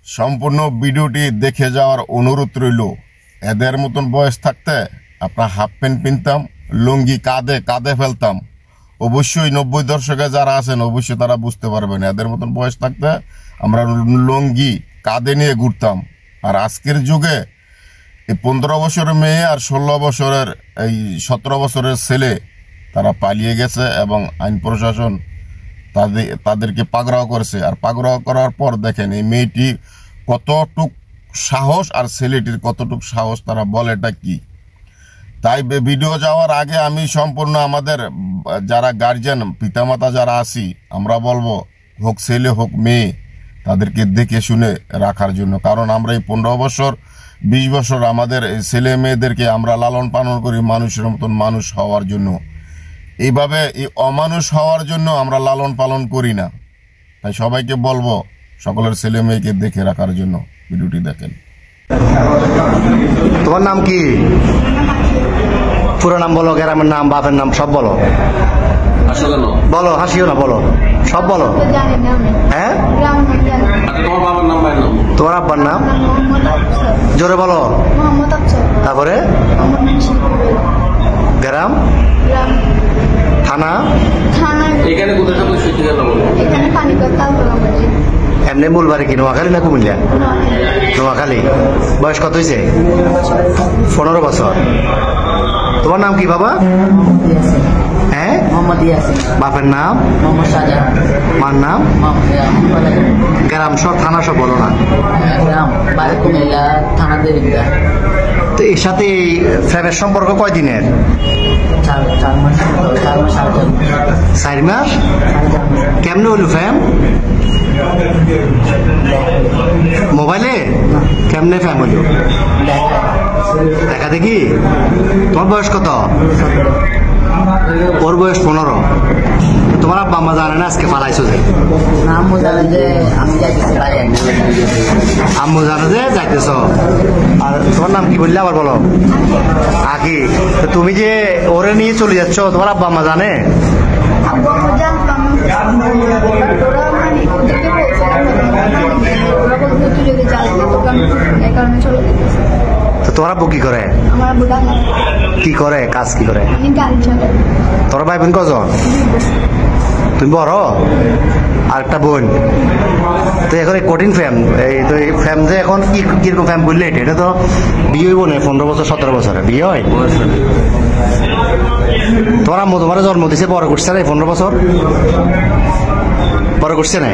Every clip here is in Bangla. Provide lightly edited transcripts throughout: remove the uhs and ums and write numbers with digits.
সম্পূর্ণ ভিডিওটি দেখে যাওয়ার অনুরোধ রইল। এদের মতন বয়স থাকতে আপনার হাফ প্যান্ট পিনতাম, লুঙ্গি কাঁধে কাঁধে ফেলতাম। অবশ্যই 90 দশকে যারা আছেন অবশ্যই তারা বুঝতে পারবেন। এদের মতন বয়স থাকতে আমরা লুঙ্গি কাঁধে নিয়ে ঘুরতাম। আর আজকের যুগে এই 15 বছরের মেয়ে আর 16 বছরের এই 17 বছরের ছেলে তারা পালিয়ে গেছে এবং আইন প্রশাসন তাদেরকে পাকড়াও করেছে। আর পাকড়াও করার পর দেখেন এই মেয়েটি কতটুক সাহস আর ছেলেটির কতটুক সাহস, তারা বলেটা কি। তাই ভিডিও যাওয়ার আগে আমি সম্পূর্ণ আমাদের যারা গার্জিয়ান পিতামাতা যারা আছি আমরা বলবো, হোক ছেলে হোক মেয়ে, তাদেরকে দেখে শুনে রাখার জন্য। কারণ আমরা এই 15 বছর 20 বছর আমাদের ছেলে মেয়েদেরকে আমরা লালন পালন করি মানুষের মতন মানুষ হওয়ার জন্য। এইভাবে এই অমানুষ হওয়ার জন্য আমরা লালন পালন করি না। তাই সবাইকে বলবো সকলের ছেলে মেয়েকে দেখে রাখার জন্য ভিডিওটি দেখেন। তোমার নাম কি? পুরো নাম বলো, গ্রামের নাম, বাপের নাম সব বলো। বলো, হাসিও না, বলো, সব বলো। হ্যাঁ, তোমার আব্বার নাম জোরে বলো। তারপরে গ্রাম, থানা, এমনি মূল বাড়ি কি নোয়াখালী না কুমিল্লা? নোয়াখালী। বয়স কত হয়েছে? 15 বছর। তোমার নাম কি বাবা? হ্যাঁ, বাপের নাম, মার নাম, গ্রাম সব, থানা সব বলো না। তো এর সাথে ফ্যামের সম্পর্ক কয়দিনের? 4 মাস। কেমনে হইল ফ্যাম? মোবাইলে? কেমনে ফ্যাম হইল? দেখা দেখি। তোমার বয়স কত? ওর বয়স 15। তোমার আব্বা আম্মা জানে না আজকে পালাইছো যে? আম্মু জানে যে যাইতেছ। আর তোমার নাম কি বললে আবার বলো। আগে তুমি যে ওরে নিয়ে চলে যাচ্ছ, তোমার আব্বা আম্মা জানে? তো তোমার আব্বু কি করে? কি করে কাজ, কি করে? তোর ভাই বোন কজন? তুমি বড় আর একটা বোন। তো এখন এই কঠিন ফ্যাম, এই তো এই ফ্যাম যে এখন কিরকম ফ্যাম বললে, এটা তো বিয়ে হইব না 15 বছর 17 বছরে বিয়ে হয়। তোমার আম্মু তোমার জন্ম দিছে, বড় করছে না 15 বছর? বড় করছে না?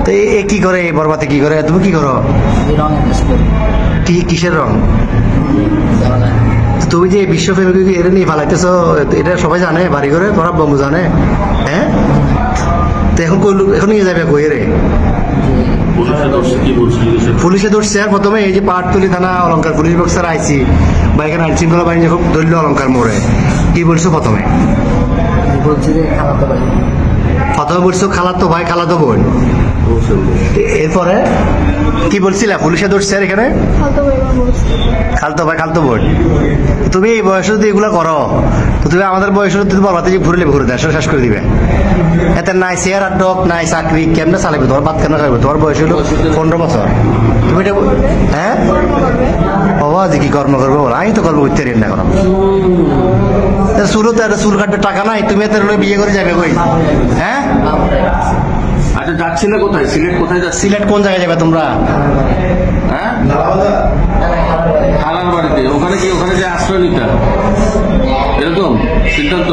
তো এ কি করে, বরবাতে কি করে? তুমি কি করো? কিসের রং? তুমি যে বিশ্বপ্রেমিক এটা নিয়ে পালাইতেছ, এটা সবাই জানে বাড়ি ঘরে? তোমার বন্ধু জানে? হ্যাঁ, তো এখন নিয়ে যাবে কই রে? পুলিশে ধরছে। আর প্রথমে এই যে পাহাড়তলি থানা অলঙ্কার পুলিশ বক্সার আইসি বা এখানে আইন শৃঙ্খলা বাহিনী যখন ধরল অলঙ্কার মোড়ে, কি বলছো প্রথমে? বলছো খালাতো ভাই খালাতো বোন। এরপরে কি বলছিলা? পুলিশে ধরছে আর এখানে খালতো ভাই খালতো বোন। তুমি এই বয়সে যদি এগুলো করো, তো তুমি আমাদের বয়সে যদি বলবাতে যে ঘুরলে ঘুরে দেয় শেষ করে দিবে। এতে নাই চেয়ার আর ডক নাই চাকরি, কেমনে চালাবে? তোমার বাদ কেন খাবে? তোমার বয়স হলো 15 বছর। তুমি এটা হ্যাঁ বাবা যে কি কর্ম করবো বলো? আমি তো করবো উঠতে না করো। চুলো তো চুল কাটবে টাকা নাই, তুমি এত বিয়ে করে যাবে কই? হ্যাঁ, আচ্ছা যাচ্ছি না কোথায়? সিলেট কোথায় যাচ্ছি? সিলেট কোন জায়গায় যাবে তোমরা? হ্যাঁ, খালার বাড়িতে। ওখানে কি, ওখানে যে আশ্রয় নিতে এরকম সিদ্ধান্ত?